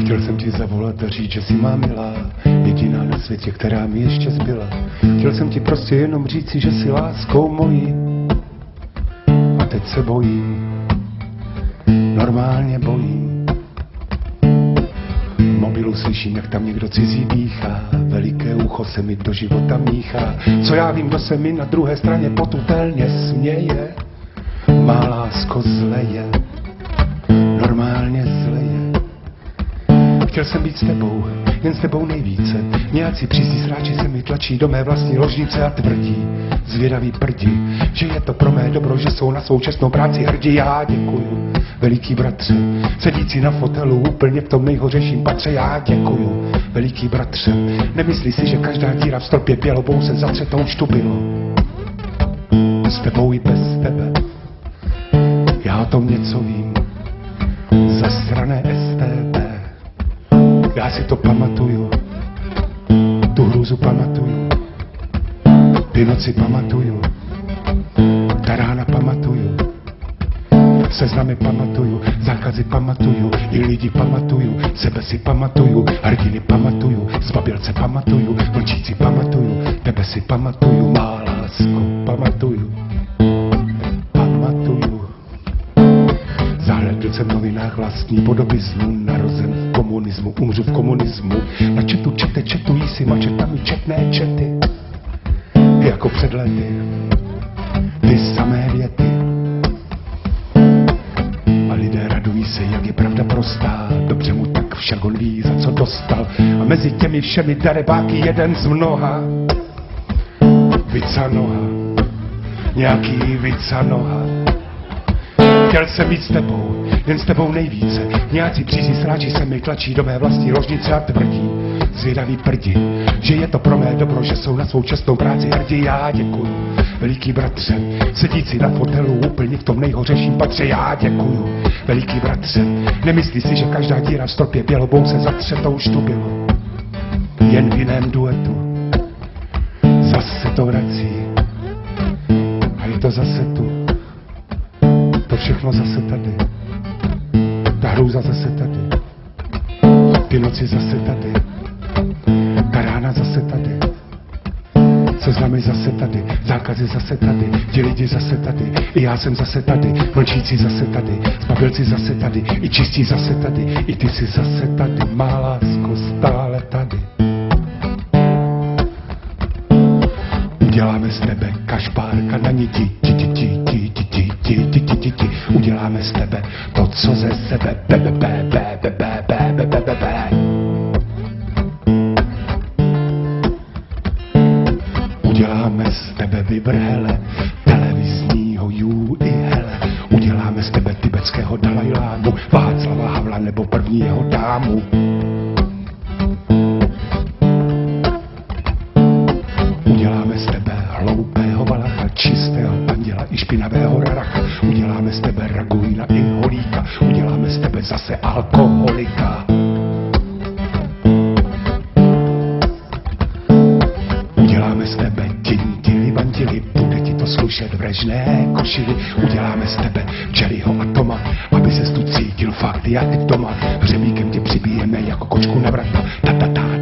Chtěl jsem ti zavolat a říct, že jsi má milá, jediná na světě, která mi ještě zbyla. Chtěl jsem ti prostě jenom říci, že jsi láskou mojí. A teď se bojím, normálně bojím. V mobilu slyším, jak tam někdo cizí dýchá, veliké ucho se mi do života míchá. Co já vím, kdo se mi na druhé straně potutelně směje. Má lásko zleje, normálně zleje. Chtěl jsem být s tebou, jen s tebou nejvíce. Nějací přísní sráči se mi tlačí do mé vlastní ložnice a tvrdí, zvědaví prdi, že je to pro mé dobro, že jsou na svou čestnou práci hrdí. Já děkuju, veliký bratře, sedící na fotelu úplně v tom nejhořejším patře. Já děkuju, veliký bratře, nemyslí si, že každá díra v stropě bělobou se zatře tou štubilo. S tebou i bez tebe, já o tom něco vím, zasrané STB. Já si to pamatuju, tu hrůzu pamatuju, ty noci pamatuju, ta rána pamatuju, seznamy pamatuju, zákazy pamatuju, i lidi pamatuju, sebe si pamatuju, hrdiny pamatuju, zbabělce pamatuju, vlčíci pamatuju, tebe si pamatuju, má lásko pamatuju, pamatuju. Zahlédl jsem v novinách vlastní podobizmu, narozen v komunismu, umřu v komunismu. Na četu četují si mačetami četné čety, jako před lety, ty samé věty. A lidé radují se, jak je pravda prostá, dobře mu tak však on ví, za co dostal. A mezi těmi všemi darebáky jeden z mnoha, Vica noha, nějaký Vica noha. Chtěl jsem být s tebou, jen s tebou nejvíce. Nějací přísní sráči se mi tlačí do mé vlastní ložnice a tvrdí, zvědaví prdi, že je to pro mé dobro, že jsou na svou čestnou práci hrdí. Já děkuju, veliký bratře, sedící na fotelu úplně v tom nejhořejším patře. Já děkuju, veliký bratře, nemyslí si, že každá díra v stropě bělobou se zatře, to už tu bylo, jen v jiném duetu. Zase to vrací a je to zase tu. To všechno zase tady, ta hrůza zase tady, ty noci zase tady, ta rána zase tady, seznamy zase tady, zákazy zase tady, ti lidi zase tady, i já jsem zase tady, vlčíci zase tady, zbabělci zase tady, i čistí zase tady, i ty jsi zase tady, má lásko stále tady. Uděláme z tebe kašpárka na niti, uděláme z tebe to, co ze sebe uděláme z tebe vyvrhele televizního jú i hele. Uděláme z tebe tibetského Dalajlámu, Václava Havla nebo první jeho dámu. Uděláme z tebe hloupého valacha, čistého panděla i špinavého raracha. Uděláme z tebe Raguina i Holíka, uděláme z tebe zase alkoholika. Uděláme z tebe tintily, vantily, bude ti to slušet v režné košili. Uděláme z tebe Jerryho a Toma, aby ses tu cítil fakt jak doma. Hřebíkem tě přibijeme jako kočku na vrata, ta ta ta.